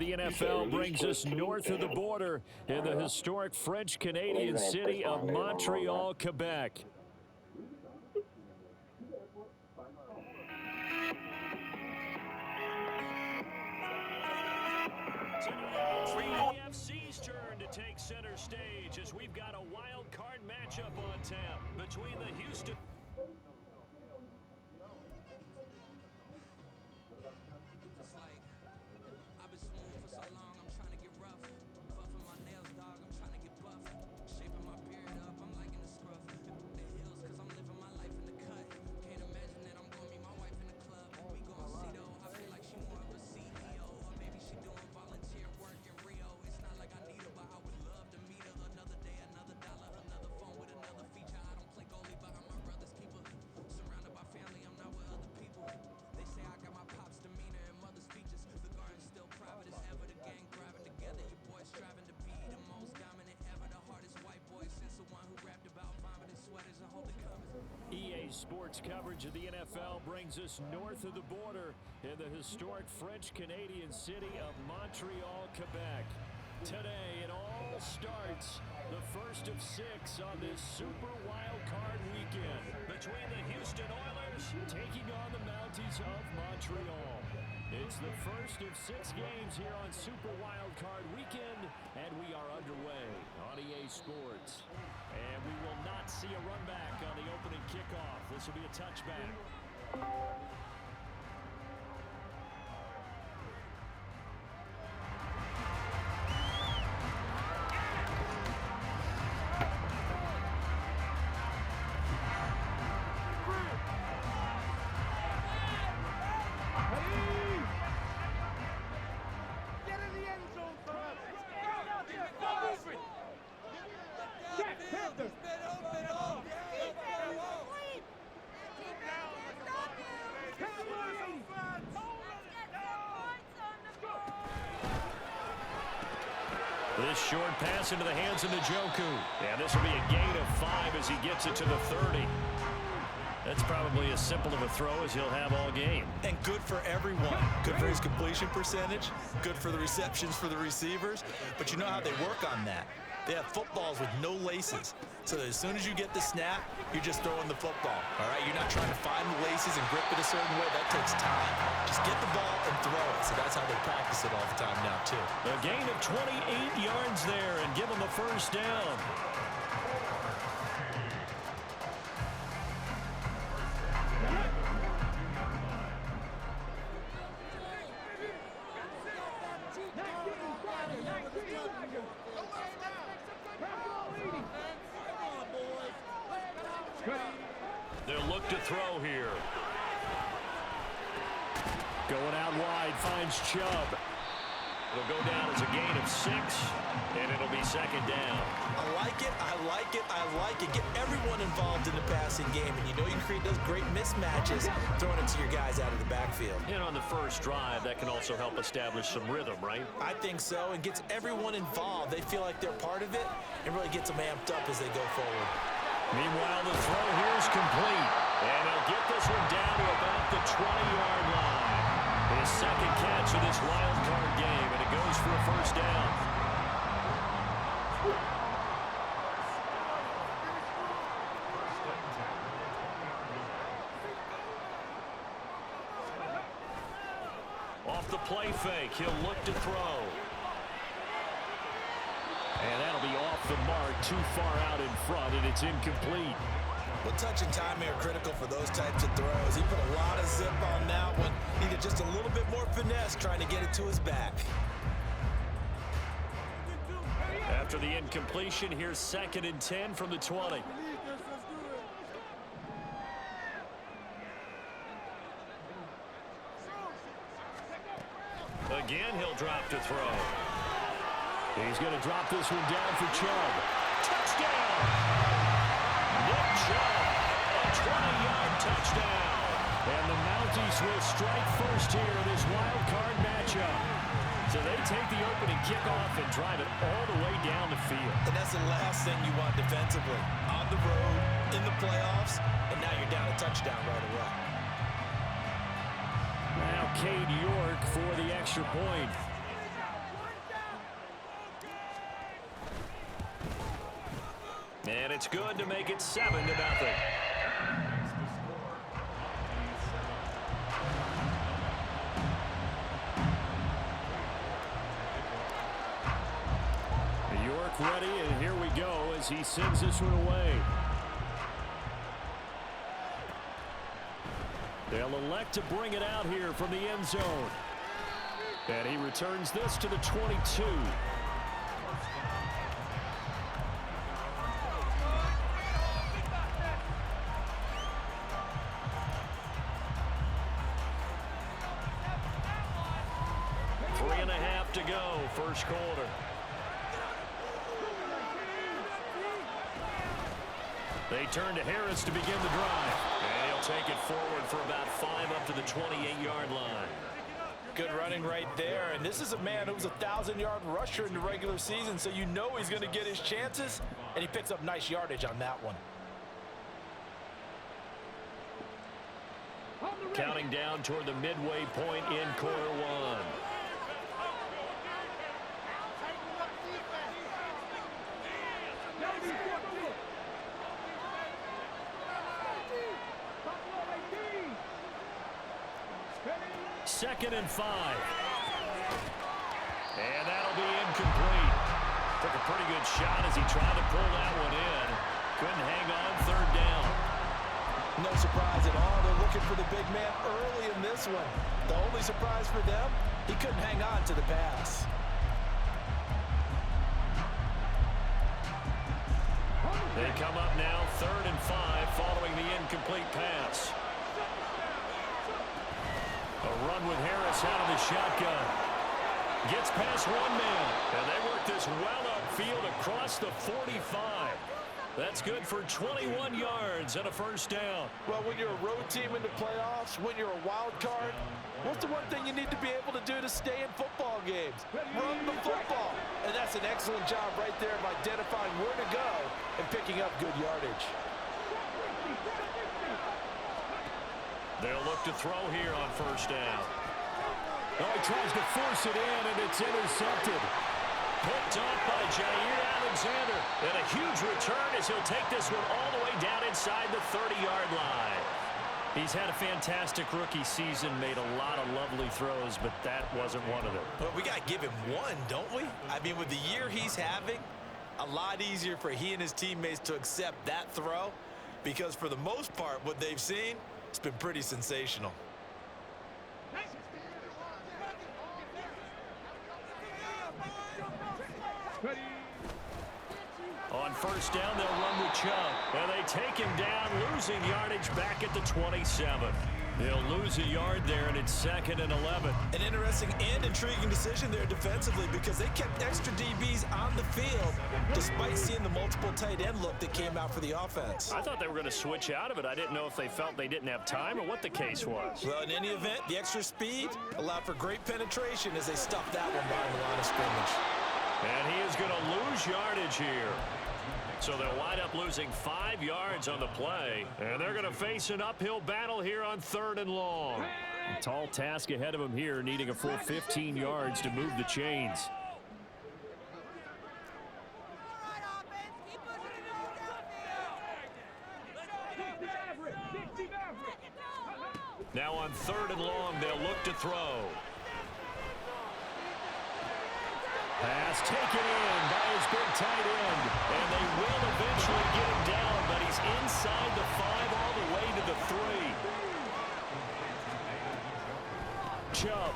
the NFL brings us north of the border in the historic French-Canadian city of Montreal, Quebec. AFC's turn to take center stage as we've got a wild card matchup on tap between the Houston... Sports coverage of the NFL brings us north of the border in the historic French-Canadian city of Montreal, Quebec. Today, it all starts the first of 6 on this Super Wild Card weekend between the Houston OILERS taking on the Mounties of Montreal. It's the first of 6 games here on Super Wild Card weekend, and we are underway on EA Sports. And we will not see a run back on the opening kickoff. This will be a touchback. This short pass into the hands of Njoku. And this will be a gain of 5 as he gets it to the 30. That's probably as simple of a throw as he'll have all game. And good for everyone. Good for his completion percentage. Good for the receptions for the receivers. But you know how they work on that. They have footballs with no laces. So that as soon as you get the snap, you're just throwing the football. All right? You're not trying to find the laces and grip it a certain way. That takes time. Just get the ball and throw it. So that's how they practice it all the time now, too. A gain of 28 yards there and give them a first down. They'll look to throw here. Going out wide, finds Chubb. It'll go down as a gain of 6, and it'll be second down. I like it, I like it, I like it. Get everyone involved in the passing game, and you know you can create those great mismatches throwing it to your guys out of the backfield. And on the first drive, that can also help establish some rhythm, right? I think so, and gets everyone involved. They feel like they're part of it, and really gets them amped up as they go forward. Meanwhile, the throw here is complete. And he'll get this one down to about the 20-yard line. His second catch of this wild card game, and it goes for a first down. Off the play fake, he'll look to throw. And that'll be off the mark, too far out in front, and it's incomplete. Well, touch and timing are critical for those types of throws. He put a lot of zip on that one. Needed just a little bit more finesse trying to get it to his back. After the incompletion, here's 2nd and 10 from the 20. Again, he'll drop to throw. He's going to drop this one down for Chubb. Touchdown! Nick Chubb, a 20-yard touchdown. And the Mounties will strike first here in this wild card matchup. So they take the opening kickoff and drive it all the way down the field. And that's the last thing you want defensively. On the road, in the playoffs, and now you're down a touchdown right away. Now Cade York for the extra point. It's good to make it 7-0. York ready, and here we go as he sends this one away. They'll elect to bring it out here from the end zone. And he returns this to the 22. Three and a half to go, first quarter. They turn to Harris to begin the drive. And he'll take it forward for about 5 up to the 28-yard line. Good running right there. And this is a man who was a 1,000-yard rusher in the regular season, so you know he's going to get his chances, and he picks up nice yardage on that one. Counting down toward the midway point in quarter one. Second and 5. And that'll be incomplete. Took a pretty good shot as he tried to pull that one in. Couldn't hang on, third down. No surprise at all. They're looking for the big man early in this one. The only surprise for them, he couldn't hang on to the pass. They come up now, third and 5 following the incomplete pass. A run with Harris out of the shotgun. Gets past one man. And they work this well upfield across the 45. That's good for 21 yards and a first down. Well, when you're a road team in the playoffs, when you're a wild card, what's the one thing you need to be able to do to stay in football games? Run the football. And that's an excellent job right there of identifying where to go and picking up good yardage. They'll look to throw here on first down. Oh, he tries to force it in, and it's intercepted. Picked off by Jair Alexander. And a huge return as he'll take this one all the way down inside the 30-yard line. He's had a fantastic rookie season, made a lot of lovely throws, but that wasn't one of them. Well, we got to give him one, don't we? I mean, with the year he's having, a lot easier for he and his teammates to accept that throw, because for the most part, what they've seen, it's been pretty sensational. On first down, they'll run with Chubb. And they take him down, losing yardage back at the 27. They'll lose a yard there, and it's second and 11. An interesting and intriguing decision there defensively, because they kept extra DBs on the field despite seeing the multiple tight end look that came out for the offense. I thought they were going to switch out of it. I didn't know if they felt they didn't have time or what the case was. Well, in any event, the extra speed allowed for great penetration as they stuffed that one behind the line of scrimmage. And he is going to lose yardage here. So they'll wind up losing 5 yards on the play. And they're going to face an uphill battle here on third and long. A tall task ahead of them here, needing a full 15 yards to move the chains. Now on third and long, they'll look to throw. Pass taken in by his big tight end. And they will eventually get him down, but he's inside the 5 all the way to the 3. Chubb.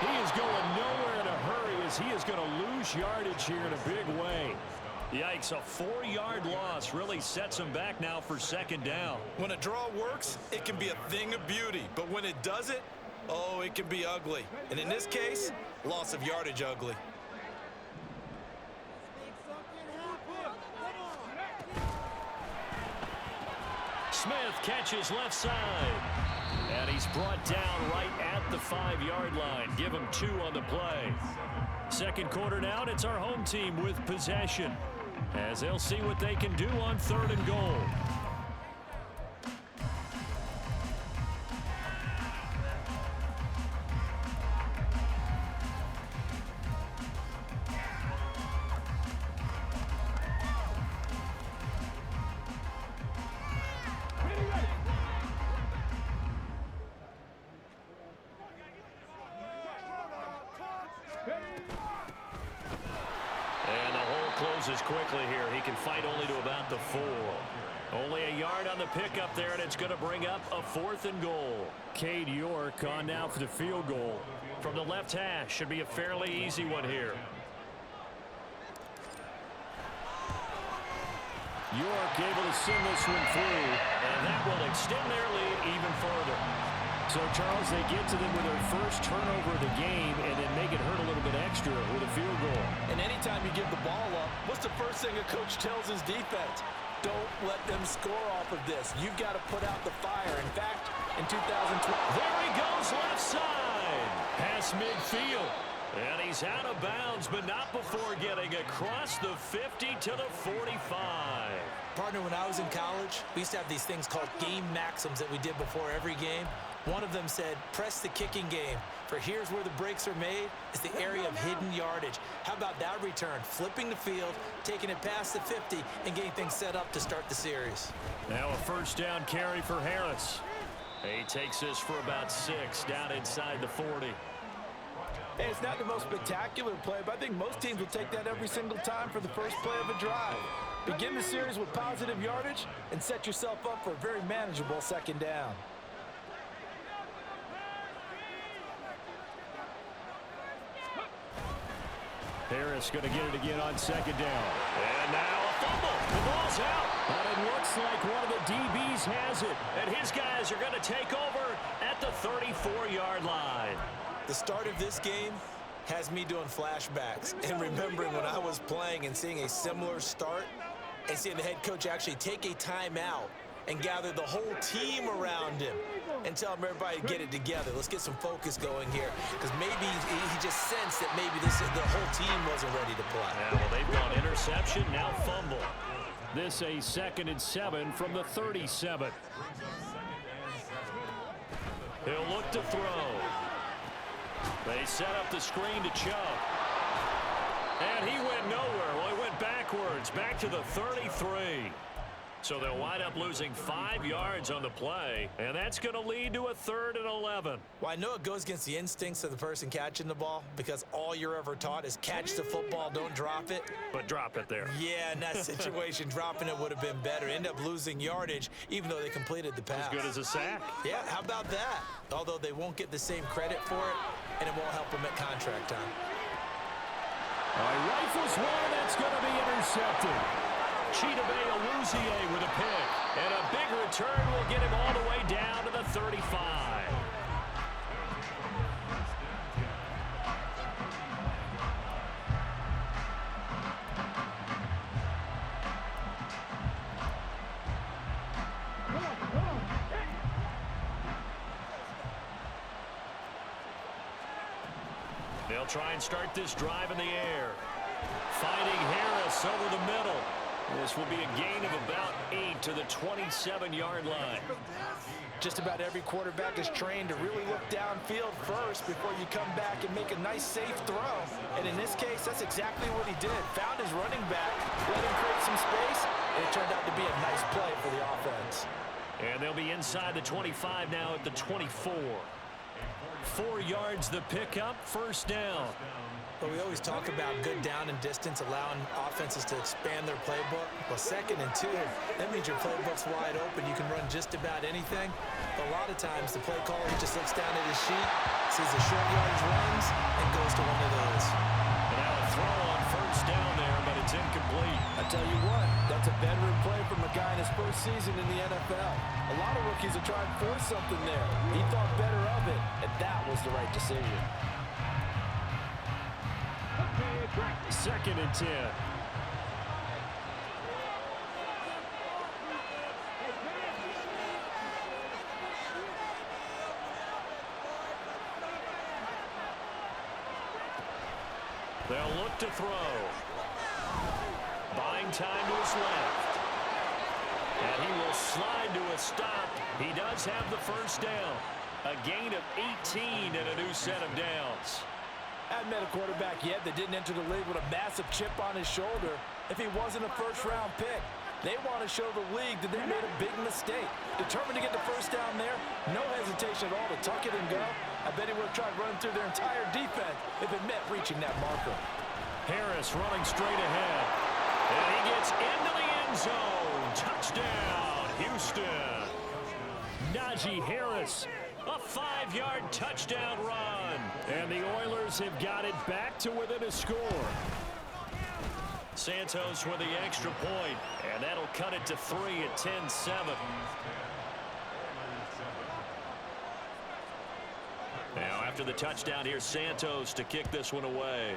He is going nowhere in a hurry as he is going to lose yardage here in a big way. Yikes, a 4-yard loss really sets him back now for second down. When a draw works, it can be a thing of beauty. But when it doesn't, oh, it can be ugly. And in this case, loss of yardage ugly. Smith catches left side. And he's brought down right at the 5-yard line. Give him 2 on the play. Second quarter now, it's our home team with possession, as they'll see what they can do on third and goal. closes quickly here. He can fight only to about the 4. Only a yard on the pickup there, and it's going to bring up a 4th and goal. Cade York on now for the field goal. From the left hash, should be a fairly easy one here. York able to send this one through, and that will extend their lead even further. So, Charles, they get to them with their first turnover of the game and then make it hurt a little bit extra with a field goal. And anytime you give the ball up, what's the first thing a coach tells his defense? Don't let them score off of this. You've got to put out the fire. In fact, in 2012... There he goes, left side. Pass midfield. And he's out of bounds, but not before getting across the 50 to the 45. Partner, when I was in college, we used to have these things called game maxims that we did before every game. One of them said, press the kicking game, for here's where the breaks are made. It's the area of hidden yardage. How about that return? Flipping the field, taking it past the 50, and getting things set up to start the series. Now a first down carry for Harris. He takes this for about 6 down inside the 40. Hey, it's not the most spectacular play, but I think most teams will take that every single time for the first play of a drive. Begin the series with positive yardage and set yourself up for a very manageable second down. Harris going to get it again on second down. And now a fumble. The ball's out. But it looks like one of the DBs has it. And his guys are going to take over at the 34-yard line. The start of this game has me doing flashbacks and remembering when I was playing and seeing a similar start and seeing the head coach actually take a timeout and gather the whole team around him and tell him everybody to get it together. Let's get some focus going here, because maybe he just sensed that maybe the whole team wasn't ready to play. Yeah, well, they've gone interception, now fumble. This a 2nd and 7 from the 37. He'll look to throw. They set up the screen to Chubb. And he went nowhere. Well, he went backwards, back to the 33. So they'll wind up losing 5 yards on the play, and that's going to lead to a 3rd and 11. Well, I know it goes against the instincts of the person catching the ball, because all you're ever taught is catch the football, don't drop it. But drop it there. Yeah, in that situation, dropping it would have been better. End up losing yardage, even though they completed the pass. As good as a sack. Yeah, how about that? Although they won't get the same credit for it, and it won't help them at contract time. Rifles one, that's going to be intercepted. Chidobe Awuzie with a pick. And a big return will get him all the way down to the 35. They'll try and start this drive in the air. Finding Harris over the middle. This will be a gain of about 8 to the 27-yard line. Just about every quarterback is trained to really look downfield first before you come back and make a nice, safe throw. And in this case, that's exactly what he did. Found his running back, let him create some space, and it turned out to be a nice play for the offense. And they'll be inside the 25 now at the 24. 4 yards the pickup, first down. But we always talk about good down and distance, allowing offenses to expand their playbook. Well, 2nd and 2, that means your playbook's wide open. You can run just about anything. But a lot of times, the play caller, he just looks down at his sheet, sees the short yardage runs, and goes to one of those. And now a throw on first down there, but it's incomplete. I tell you what, that's a veteran play from a guy in his first season in the NFL. A lot of rookies are trying to force something there. He thought better of it, and that was the right decision. 2nd and 10. They'll look to throw. Buying time to his left. And he will slide to a stop. He does have the first down. A gain of 18 and a new set of downs. I haven't met a quarterback yet that didn't enter the league with a massive chip on his shoulder if he wasn't a first-round pick. They want to show the league that they made a big mistake. Determined to get the first down there, no hesitation at all to tuck it and go. I bet he would have tried running through their entire defense if it meant reaching that marker. Harris running straight ahead. And he gets into the end zone. Touchdown, Houston. Najee Harris, a 5-yard touchdown run. And the Oilers have got it back to within a score. Santos with the extra point, and that'll cut it to 3 at 10-7. Now after the touchdown, here's Santos to kick this one away.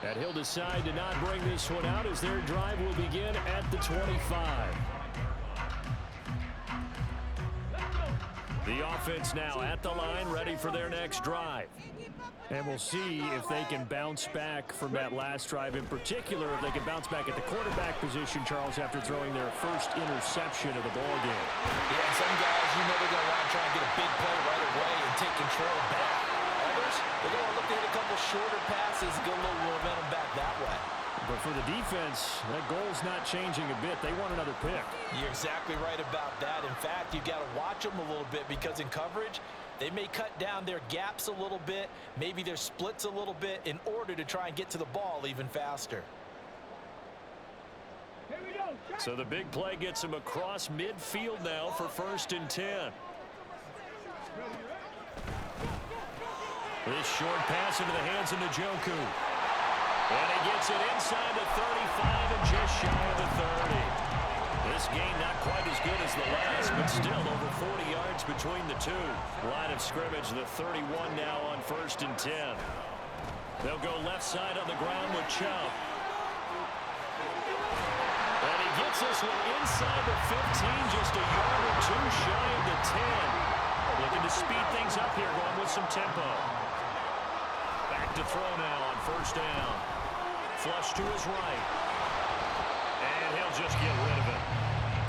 And he'll decide to not bring this one out as their drive will begin at the 25. The offense now at the line, ready for their next drive. And we'll see if they can bounce back from that last drive, in particular if they can bounce back at the quarterback position, Charles, after throwing their first interception of the ballgame. Yeah, some guys, they're going to want to try and get a big play right away and take control back. Others, they're going to look to hit a couple shorter passes, get a little momentum back that way. But for the defense, that goal's not changing a bit. They want another pick. You're exactly right about that. In fact, you've got to watch them a little bit because in coverage, they may cut down their gaps a little bit, maybe their splits a little bit in order to try and get to the ball even faster. So the big play gets him across midfield now for 1st and 10. This short pass into the hands of Njoku. And he gets it inside the 35 and just shy of the 30. This game not quite as good as the last, but still over 40 yards between the two. Line of scrimmage, the 31 now on 1st and 10. They'll go left side on the ground with Chubb. And he gets this one inside the 15, just a yard or two shy of the 10. Looking to speed things up here, going with some tempo. Back to throw now on 1st down. Flush to his right. And he'll just get rid of it.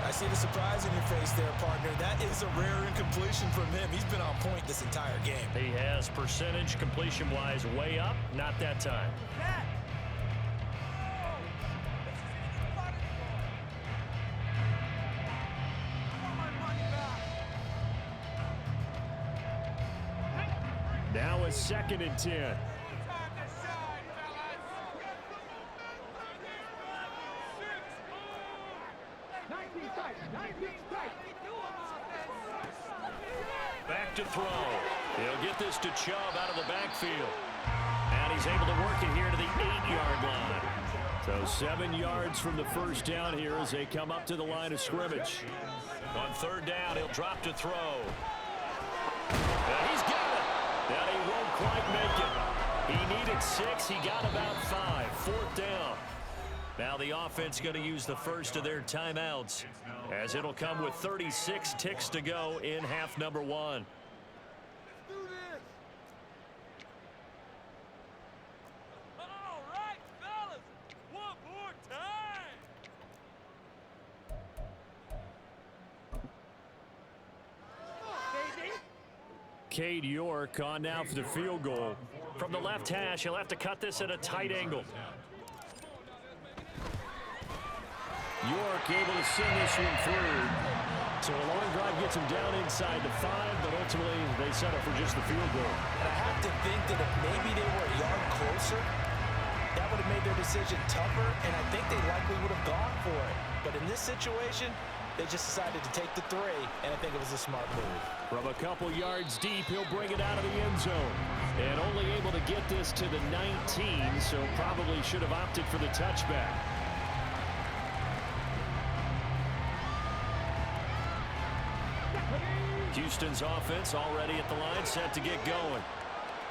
I see the surprise in your face there, partner. That is a rare incompletion from him. He's been on point this entire game. He has percentage completion-wise way up. Not that time. Now a 2nd and 10. Back to throw. He'll get this to Chubb out of the backfield. And he's able to work it here to the 8-yard line. So 7 yards from the 1st down here as they come up to the line of scrimmage. On 3rd down, he'll drop to throw. And he's got it. And he won't quite make it. He needed 6. He got about 5. 4th down. Now the offense going to use the first of their timeouts, as it'll come with 36 ticks to go in half number 1. All right, fellas, one more time. Cade York on now for the field goal. From the left hash, he'll have to cut this at a tight angle. York able to send this one through. So a long drive gets him down inside the 5, but ultimately they settle for just the field goal. And I have to think that if maybe they were a yard closer, that would have made their decision tougher, and I think they likely would have gone for it. But in this situation, they just decided to take the 3, and I think it was a smart move. From a couple yards deep, he'll bring it out of the end zone. And only able to get this to the 19, so probably should have opted for the touchback. Houston's offense already at the line, set to get going.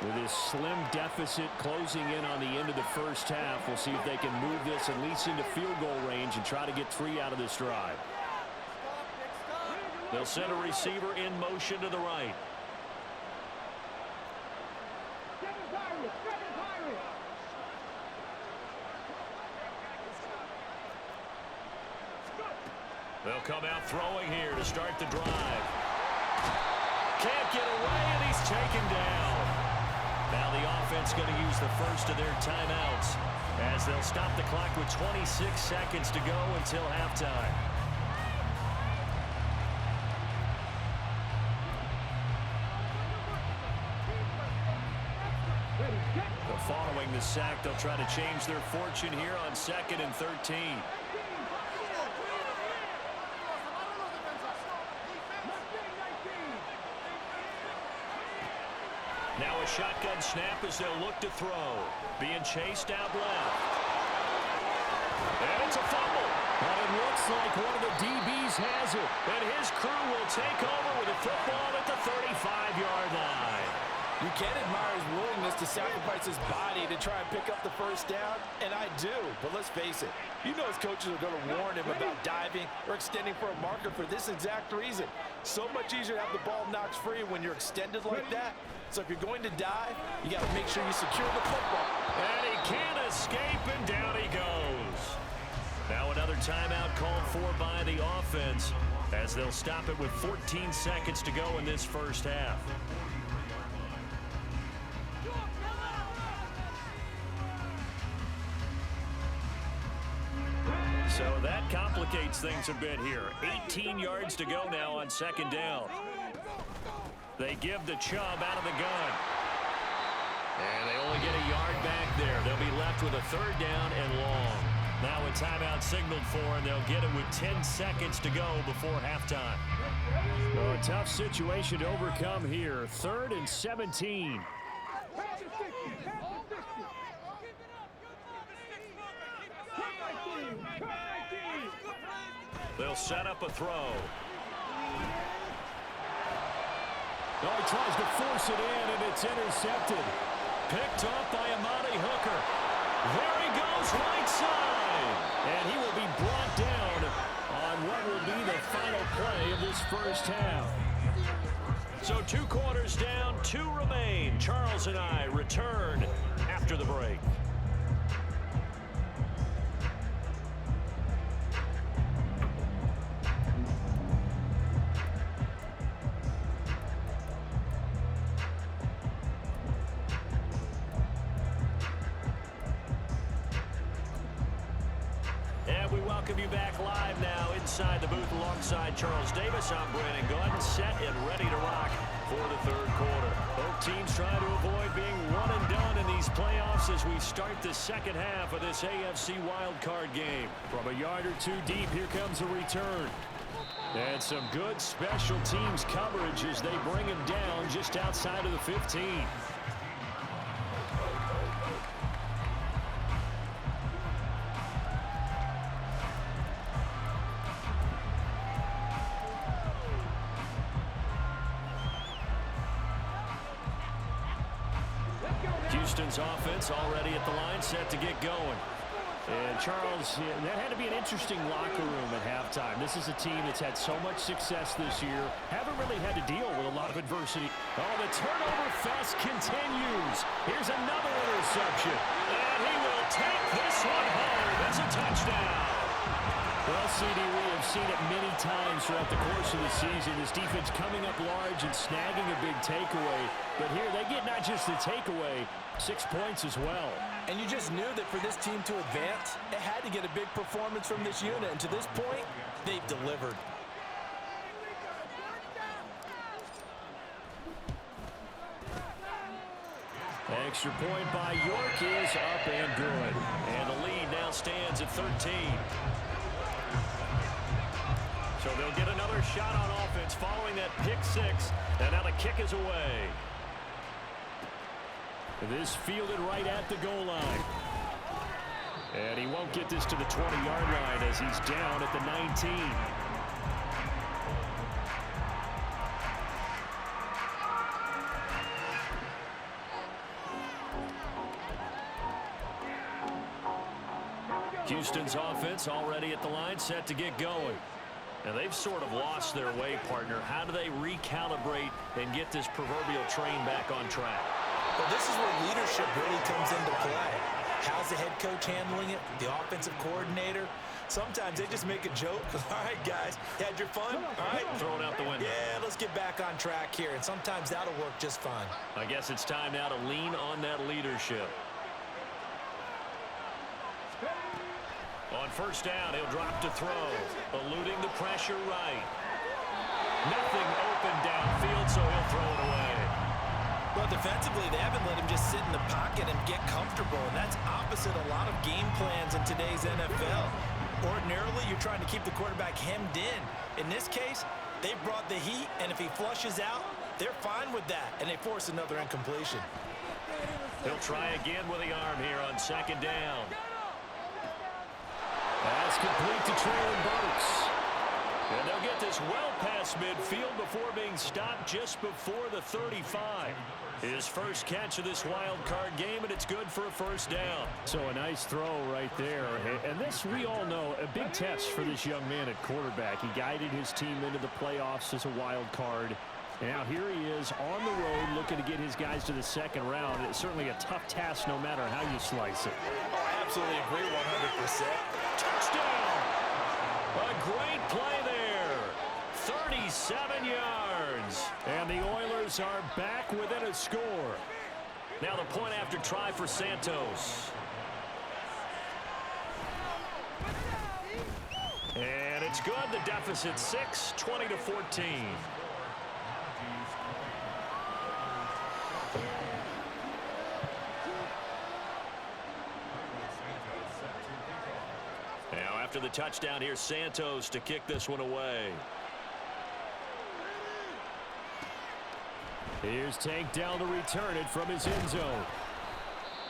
With his slim deficit closing in on the end of the first half, we'll see if they can move this at least into field goal range and try to get 3 out of this drive. They'll send a receiver in motion to the right. They'll come out throwing here to start the drive. Can't get away, and he's taken down. Now the offense going to use the first of their timeouts, as they'll stop the clock with 26 seconds to go until halftime. But following the sack, they'll try to change their fortune here on 2nd and 13. Now a shotgun snap as they'll look to throw. Being chased out left. And it's a fumble. And it looks like one of the DBs has it. And his crew will take over with a football at the 35-yard line. You can admire his willingness to sacrifice his body to try and pick up the first down, and I do. But let's face it, you know his coaches are going to warn him about diving or extending for a marker for this exact reason. So much easier to have the ball knocked free when you're extended like that. So if you're going to dive, you got to make sure you secure the football. And he can't escape, and down he goes. Now another timeout called for by the offense as they'll stop it with 14 seconds to go in this first half. So that complicates things a bit here. 18 yards to go now on 2nd down. They give the Chubb out of the gun. And they only get a yard back there. They'll be left with a 3rd down and long. Now a timeout signaled for, and they'll get it with 10 seconds to go before halftime. Oh, a tough situation to overcome here. 3rd and 17. They'll set up a throw. Oh, he tries to force it in, and it's intercepted. Picked off by Amani Hooker. There he goes, right side. And he will be brought down on what will be the final play of this first half. So 2 quarters down, 2 remain. Charles and I return after the break. Welcome you back live now inside the booth alongside Charles Davis. I'm Brandon Gordon, set and ready to rock for the 3rd quarter. Both teams trying to avoid being one and done in these playoffs as we start the 2nd half of this AFC wildcard game. From a yard or 2 deep, here comes a return. And some good special teams coverage as they bring him down just outside of the 15. Houston's offense already at the line, set to get going. And Charles, that had to be an interesting locker room at halftime. This is a team that's had so much success this year, haven't really had to deal with a lot of adversity. Oh, the turnover fest continues. Here's another interception. And he will take this one home. It's a touchdown. Well, CD, we have seen it many times throughout the course of the season. This defense coming up large and snagging a big takeaway. But here they get not just the takeaway, 6 points as well. And you just knew that for this team to advance, it had to get a big performance from this unit. And to this point, they've delivered. Extra point by York is up and good. And the lead now stands at 13. So they'll get another shot on offense following that pick 6. And now the kick is away. This fielded right at the goal line. And he won't get this to the 20-yard line as he's down at the 19. Houston's offense already at the line, set to get going. And they've sort of lost their way, partner. How do they recalibrate and get this proverbial train back on track? Well, this is where leadership really comes into play. How's the head coach handling it? The offensive coordinator? Sometimes they just make a joke. All right, guys, you had your fun? All right. Throw it out the window. Yeah, let's get back on track here. And sometimes that'll work just fine. I guess it's time now to lean on that leadership. On first down, he'll drop to throw, eluding the pressure right. Nothing open downfield, so he'll throw it away. Well, if defensively, they haven't let him just sit in the pocket and get comfortable, and that's opposite a lot of game plans in today's NFL. Ordinarily, you're trying to keep the quarterback hemmed in. In this case, they brought the heat, and if he flushes out, they're fine with that, and they force another incompletion. He'll try again with the arm here on second down. That's complete to Traylon Burks. And they'll get this well past midfield before being stopped just before the 35. His first catch of this wild card game, and it's good for a first down. So a nice throw right there. And this, we all know, a big test for this young man at quarterback. He guided his team into the playoffs as a wild card. Now here he is on the road looking to get his guys to the second round. It's certainly a tough task no matter how you slice it. Oh, I absolutely agree 100%. Touchdown! A great play there. 37 yards. And the Oilers are back within a score. Now the point after try for Santos. And it's good. The deficit 6, 20-14. Now after the touchdown, here's Santos to kick this one away. Here's Tank down to return it from his end zone.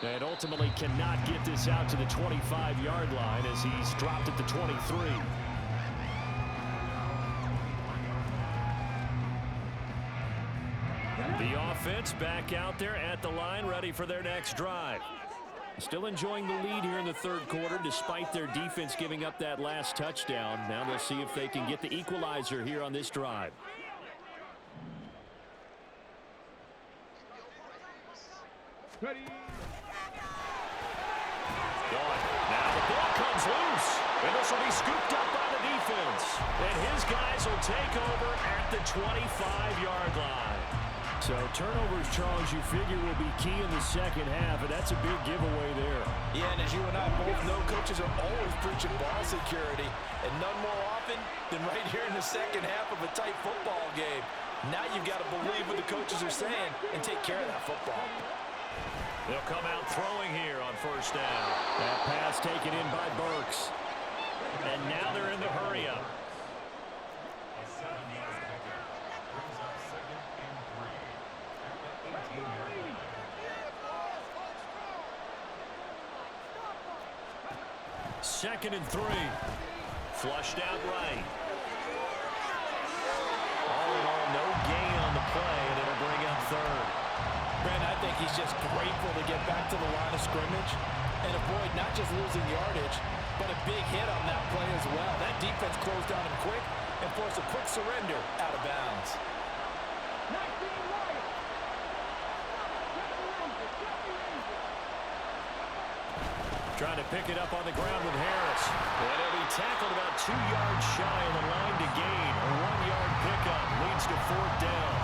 And ultimately cannot get this out to the 25-yard line as he's dropped at the 23. The offense back out there at the line, ready for their next drive. Still enjoying the lead here in the third quarter despite their defense giving up that last touchdown. Now they'll see if they can get the equalizer here on this drive. Ready. Now the ball comes loose, and this will be scooped up by the defense. And his guys will take over at the 25-yard line. So turnovers, Charles, you figure will be key in the second half, and that's a big giveaway there. Yeah, and as you and I both know, coaches are always preaching ball security, and none more often than right here in the second half of a tight football game. Now you've got to believe what the coaches are saying and take care of that football. They'll come out throwing here on first down. That pass taken in by Burks. And now they're in the hurry-up. Second and 3. Flushed out right. All in all, no gain on the play, and it'll bring up third. Brent, I think he's just grateful to get back to the line of scrimmage and avoid not just losing yardage, but a big hit on that play as well. That defense closed down him quick and forced a quick surrender out of bounds. Trying to pick it up on the ground with Harris. And he'll be tackled about 2 yards shy of the line to gain. A 1-yard pickup leads to fourth down.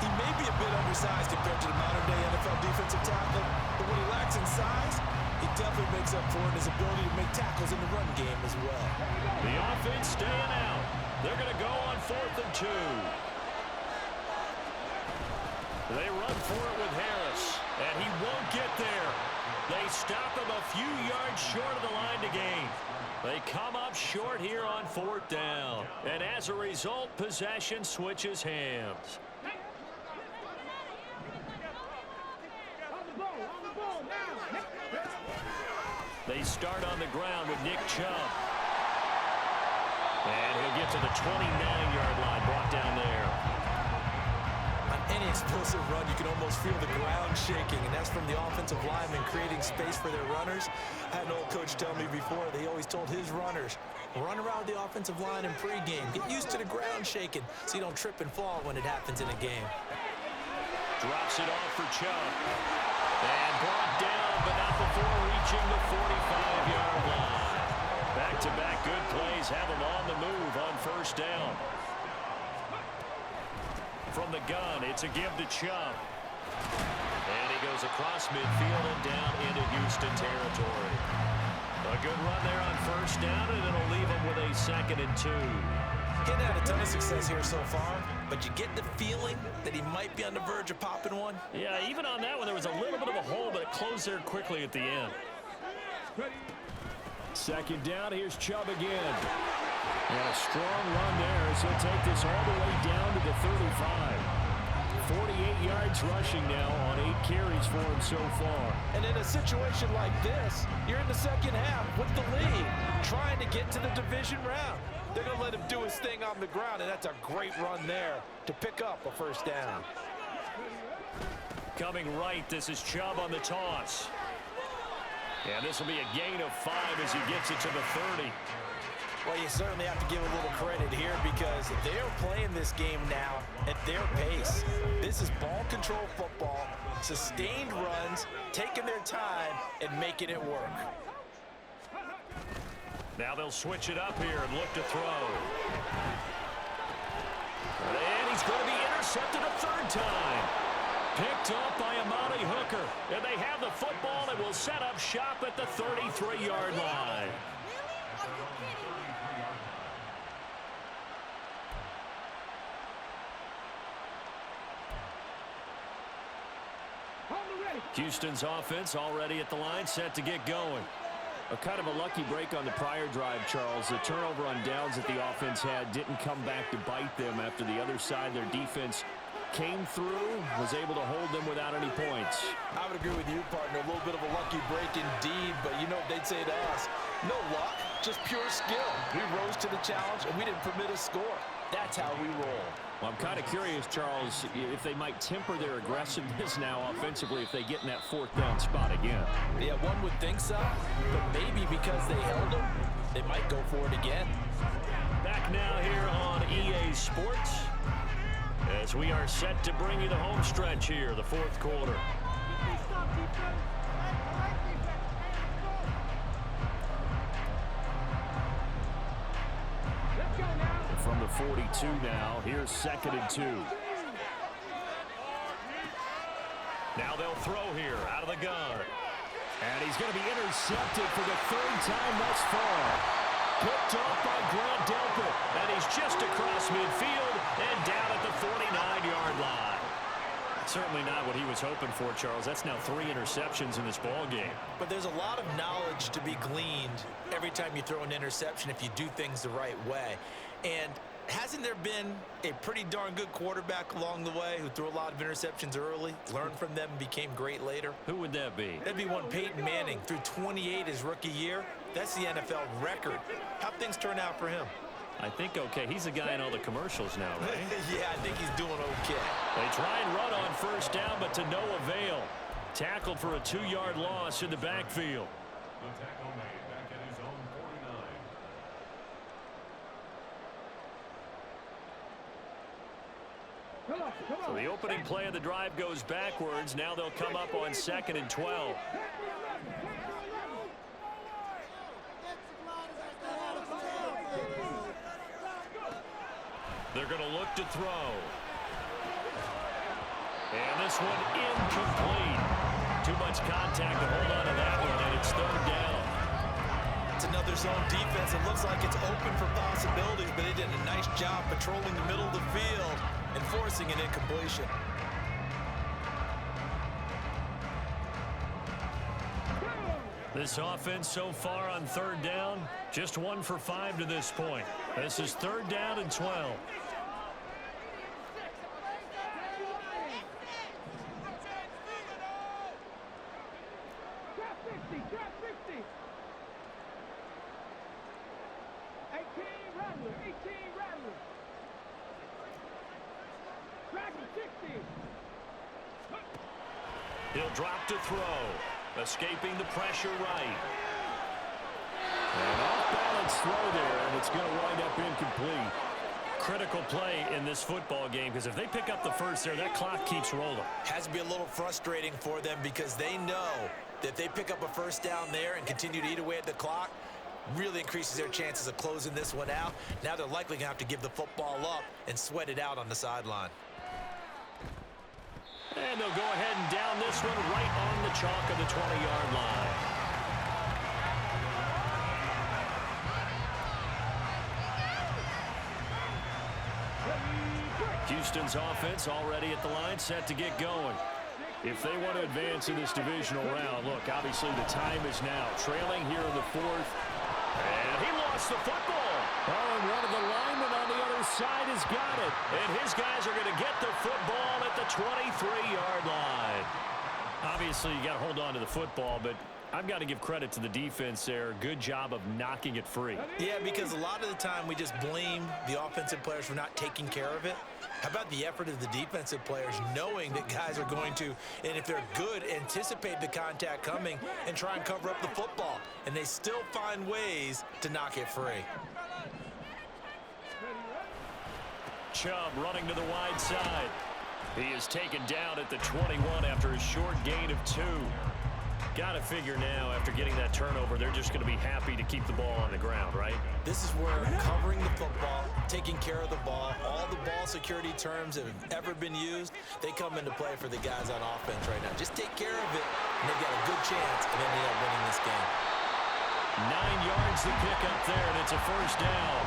He may be a bit undersized compared to the modern-day NFL defensive tackle, but what he lacks in size, he definitely makes up for it in his ability to make tackles in the run game as well. The offense staying out. They're going to go on 4th and 2. They run for it with Harris, and he won't get there. They stop him a few yards short of the line to gain. They come up short here on 4th down. And as a result, possession switches hands. They start on the ground with Nick Chubb. And he'll get to the 29-yard line, brought down there. On any explosive run, you can almost feel the ground shaking, and that's from the offensive linemen creating space for their runners. I had an old coach tell me before, they always told his runners, run around the offensive line in pregame. Get used to the ground shaking so you don't trip and fall when it happens in a game. Drops it off for Chubb. And brought down, but not before reaching the 45-yard line. Back-to-back good plays have him on the move on first down. From the gun, it's a give to Chubb. And he goes across midfield and down into Houston territory. A good run there on first down, and it'll leave him with a 2nd and 2. Getting had a ton of success here so far. but you get the feeling that he might be on the verge of popping one. Yeah, even on that one, there was a little bit of a hole, but it closed there quickly at the end. Second down, here's Chubb again. And a strong run there as he'll take this all the way down to the 35. 48 yards rushing now on 8 carries for him so far. And in a situation like this, you're in the second half with the lead, trying to get to the division round. They're going to let him do his thing on the ground, and that's a great run there to pick up a first down. Coming right, this is Chubb on the toss. And this will be a gain of 5 as he gets it to the 30. Well, you certainly have to give a little credit here because they're playing this game now at their pace. This is ball control football, sustained runs, taking their time, and making it work. Now they'll switch it up here and look to throw. And he's going to be intercepted a third time. Picked up by Amani Hooker. And they have the football and will set up shop at the 33-yard line. Houston's offense already at the line, set to get going. A kind of a lucky break on the prior drive, Charles. The turnover on downs that the offense had didn't come back to bite them after the other side. Their defense came through, was able to hold them without any points. I would agree with you, partner. A little bit of a lucky break indeed, but you know what they'd say to us. No luck, just pure skill. We rose to the challenge, and we didn't permit a score. That's how we roll. Well, I'm kind of curious, Charles, if they might temper their aggressiveness now offensively if they get in that fourth down spot again. Yeah, one would think so, but maybe because they held them, they might go for it again. Back now here on EA Sports as we are set to bring you the home stretch here, the fourth quarter. From the 42 now, here's 2nd and 2. Now they'll throw here out of the gun. And he's going to be intercepted for the 3rd time thus far. Picked up by Grant Delpit. And he's just across midfield and down at the 49-yard line. Certainly not what he was hoping for, Charles. That's now 3 interceptions in this ball game. But there's a lot of knowledge to be gleaned every time you throw an interception if you do things the right way. And hasn't there been a pretty darn good quarterback along the way who threw a lot of interceptions early, learned from them, and became great later? Who would that be? That'd be one Peyton Manning. Threw 28 his rookie year. That's the NFL record. How'd things turn out for him? I think okay. He's the guy in all the commercials now, right? Yeah, I think he's doing okay. They try and run on first down, but to no avail. Tackled for a 2-yard loss in the backfield. The tackle made back at his own 49. So the opening play of the drive goes backwards. Now they'll come up on 2nd and 12. They're going to look to throw. And this one incomplete. Too much contact to hold on to that one, and it's 3rd down. It's another zone defense. It looks like it's open for possibilities, but they did a nice job patrolling the middle of the field and forcing an incompletion. This offense so far on 3rd down, just 1 for 5 to this point. This is 3rd down and 12. He'll drop to throw. Escaping the pressure right. And off-balance throw there, and it's going to wind up incomplete. Critical play in this football game, because if they pick up the first there, that clock keeps rolling. Has to be a little frustrating for them because they know that if they pick up a first down there and continue to eat away at the clock, really increases their chances of closing this one out. Now they're likely going to have to give the football up and sweat it out on the sideline. And they'll go ahead and down this one right on the chalk of the 20-yard line. Houston's offense already at the line, set to get going. If they want to advance in this divisional round, look, obviously the time is now. Trailing here in the fourth. And he lost the football. Oh, and one of the linemen on the other side has got it. And his guys are going to get the football at the 23-yard line. Obviously, you got to hold on to the football, but I've got to give credit to the defense there. Good job of knocking it free. Yeah, because a lot of the time we just blame the offensive players for not taking care of it. How about the effort of the defensive players knowing that guys are going to, and if they're good, anticipate the contact coming and try and cover up the football. And they still find ways to knock it free. Chubb running to the wide side. He is taken down at the 21 after a short gain of 2. Got to figure now, after getting that turnover, they're just going to be happy to keep the ball on the ground, right? This is where covering the football, taking care of the ball, all the ball security terms that have ever been used, they come into play for the guys on offense right now. Just take care of it, and they've got a good chance of ending up winning this game. 9 yards to pick up there, and it's a first down.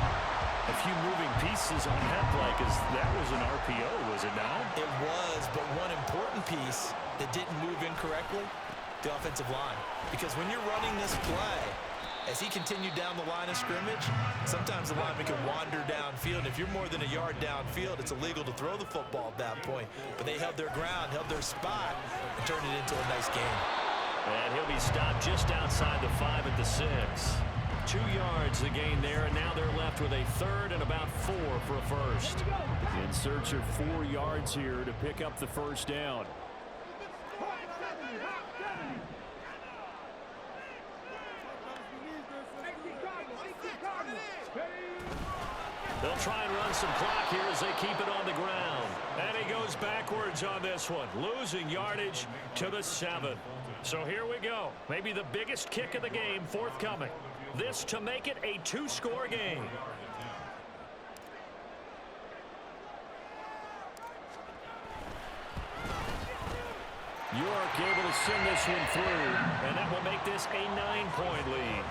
A few moving pieces on that play, because that was an RPO, was it not? It was, but one important piece that didn't move incorrectly, the offensive line. Because when you're running this play, as he continued down the line of scrimmage, sometimes the lineman can wander downfield. If you're more than a yard downfield, it's illegal to throw the football at that point. But they held their ground, held their spot, and turned it into a nice game. And he'll be stopped just outside the 5 at the 6. 2 yards the gain there, and now they're left with a third and about 4 for a first. In search of 4 yards here to pick up the first down. They'll try and run some clock here as they keep it on the ground. And he goes backwards on this one, losing yardage to the 7. So here we go. Maybe the biggest kick of the game forthcoming. This to make it a 2-score game. York able to send this one through, and that will make this a 9-point lead.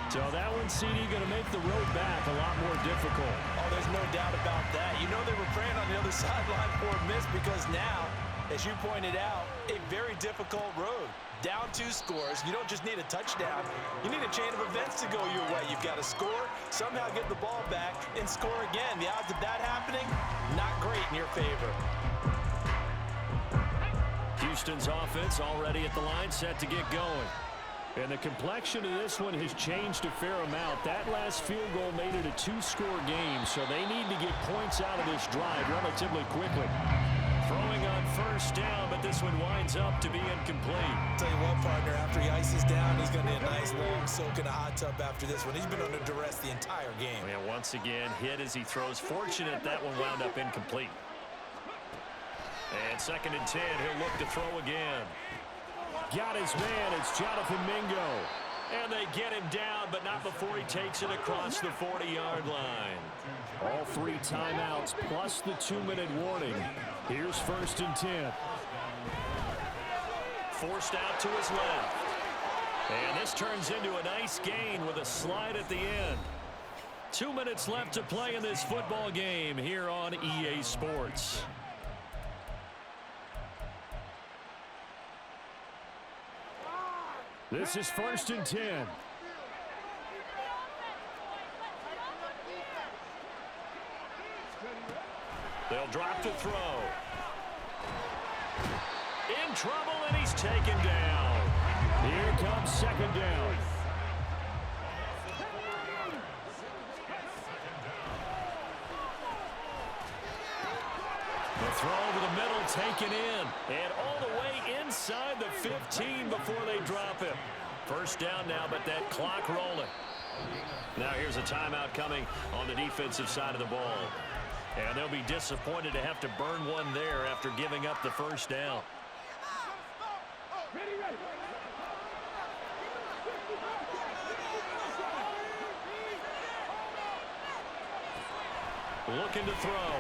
So that one, CD, going to make the road back a lot more difficult. Oh, there's no doubt about that. You know they were praying on the other sideline for a miss, because now, as you pointed out, a very difficult road. Down 2 scores. You don't just need a touchdown. You need a chain of events to go your way. You've got to score, somehow get the ball back, and score again. The odds of that happening, not great in your favor. Houston's offense already at the line, set to get going. And the complexion of this one has changed a fair amount. That last field goal made it a 2-score game, so they need to get points out of this drive relatively quickly. Throwing on first down, but this one winds up to be incomplete. Tell you what, partner, after he ices down, he's going to need a nice long soak in a hot tub after this one. He's been under duress the entire game. And once again, hit as he throws. Fortunate that one wound up incomplete. And 2nd and 10, he'll look to throw again. Got his man, it's Jonathan Mingo. And they get him down, but not before he takes it across the 40-yard line. All 3 timeouts plus the 2-minute warning. Here's 1st and 10. Forced out to his left. And this turns into a nice gain with a slide at the end. 2 minutes left to play in this football game here on EA Sports. This is 1st and 10. They'll drop to throw. In trouble, and he's taken down. Here comes 2nd down. The throw over the middle taken in. And all the way inside the 15 before they drop him. First down now, but that clock rolling. Now here's a timeout coming on the defensive side of the ball. And they'll be disappointed to have to burn one there after giving up the first down. Looking to throw.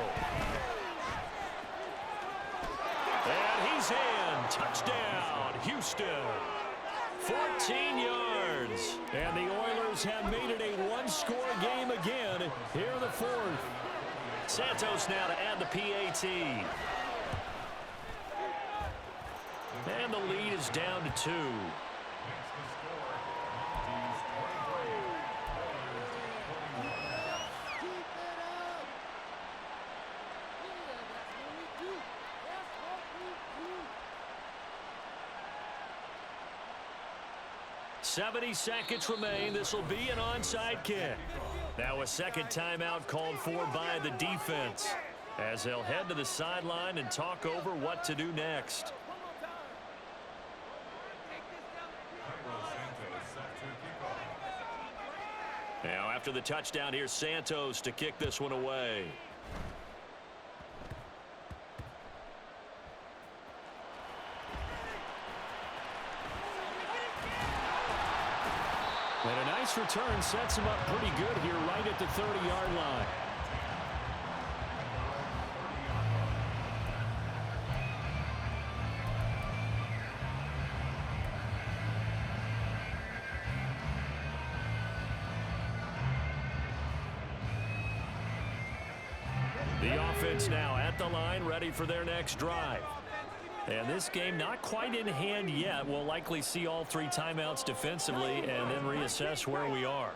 And he's in. Touchdown, Houston. 14 yards. And the Oilers have made it a 1-score game again here in the 4th. Santos now to add the PAT. And the lead is down to 2. "70 seconds remain. This will be an onside kick." Now a second timeout called for by the defense as they'll head to the sideline and talk over what to do next. Now after the touchdown, here's Santos to kick this one away. And a nice return sets him up pretty good here right at the 30-yard line. The offense now at the line, ready for their next drive. And this game not quite in hand yet. We'll likely see all 3 timeouts defensively and then reassess where we are.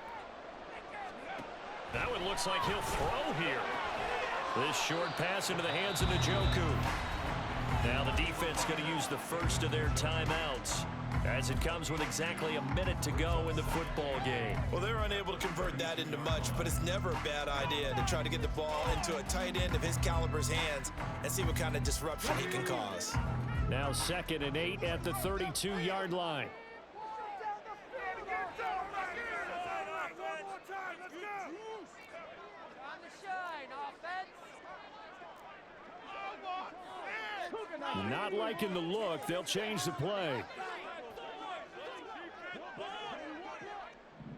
Now it looks like he'll throw here. This short pass into the hands of Njoku. Now the defense going to use the first of their timeouts as it comes with exactly a minute to go in the football game. Well, they're unable to convert that into much, but it's never a bad idea to try to get the ball into a tight end of his caliber's hands and see what kind of disruption he can cause. Now 2nd and 8 at the 32-yard line. Not liking the look. They'll change the play.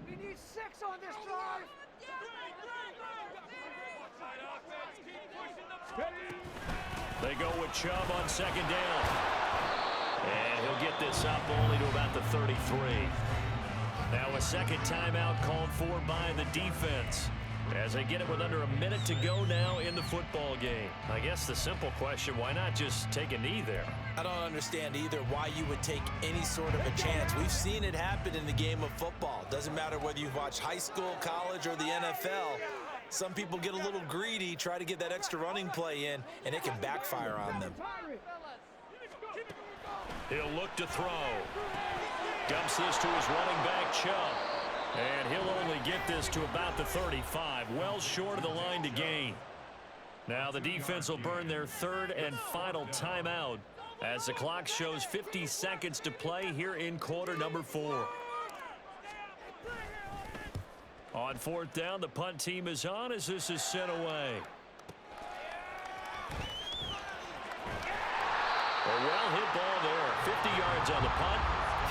We need 6 on this drive. They go with Chubb on 2nd down. And he'll get this up only to about the 33. Now a second timeout called for by the defense as they get it with under a minute to go now in the football game. I guess the simple question, why not just take a knee there? I don't understand either why you would take any sort of a chance. We've seen it happen in the game of football. Doesn't matter whether you've watched high school, college, or the NFL. Some people get a little greedy, try to get that extra running play in, and it can backfire on them. He'll look to throw. Dumps this to his running back, Chubb. And he'll only get this to about the 35, well short of the line to gain. Now the defense will burn their 3rd and final timeout as the clock shows 50 seconds to play here in quarter number 4. On 4th down, the punt team is on as this is sent away. A well-hit ball there. 50 yards on the punt,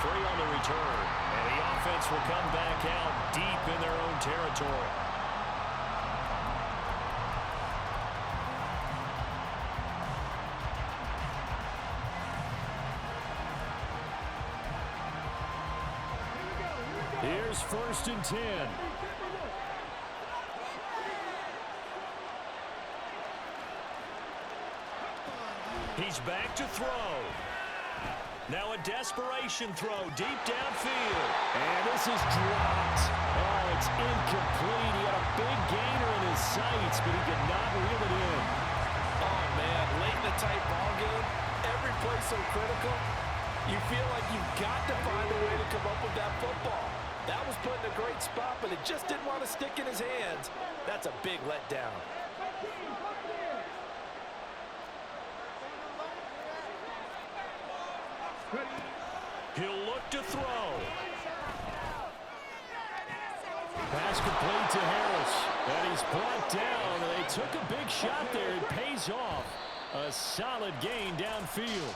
3 on the return. And the offense will come back out deep in their own territory. Here's 1st and 10. He's back to throw. Now a desperation throw deep downfield. And this is dropped. Oh, it's incomplete. He had a big gainer in his sights, but he could not reel it in. Oh, man, late in the tight ball game, every play so critical. You feel like you've got to find a way to come up with that football. That was put in a great spot, but it just didn't want to stick in his hands. That's a big letdown. He'll look to throw. Pass complete to Harris. And he's brought down. They took a big shot there. It pays off. A solid gain downfield.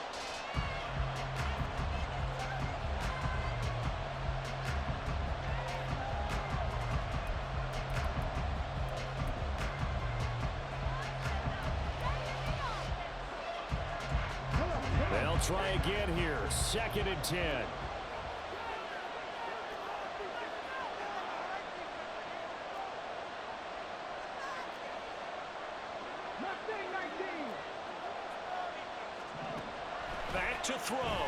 They'll try again here. 2nd and 10. to throw.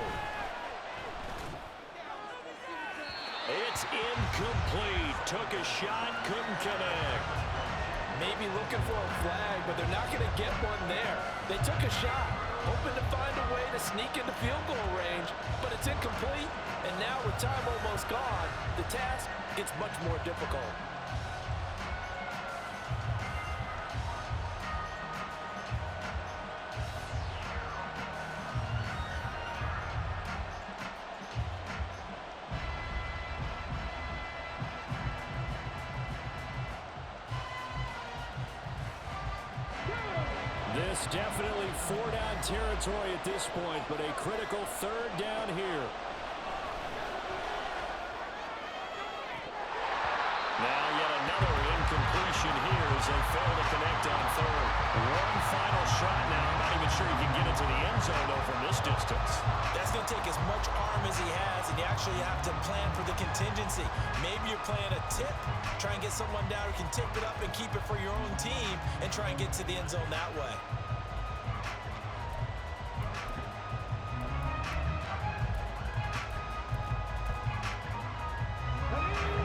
It's incomplete. Took a shot, couldn't connect. Maybe looking for a flag, but they're not going to get one there. They took a shot, hoping to find a way to sneak into field goal range, but it's incomplete. And now with time almost gone, the task gets much more difficult. This definitely four-down territory at this point, but a critical third down here. Now yet another incompletion here as they fail to connect on third. One final shot now. I'm not even sure he can get into the end zone, though, from this distance. That's going to take as much arm as he has, and you actually have to plan for the contingency. Maybe you're playing a tip. Try and get someone down who can tip it up and keep it for your own team and try and get to the end zone that way.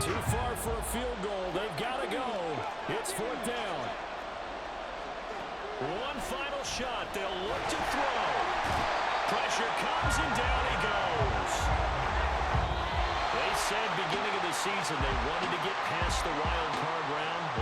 Too far for a field goal. They've got to go. It's fourth down. One final shot. They'll look to throw. Pressure comes and down he goes. They said beginning of the season they wanted to get past the wild card round.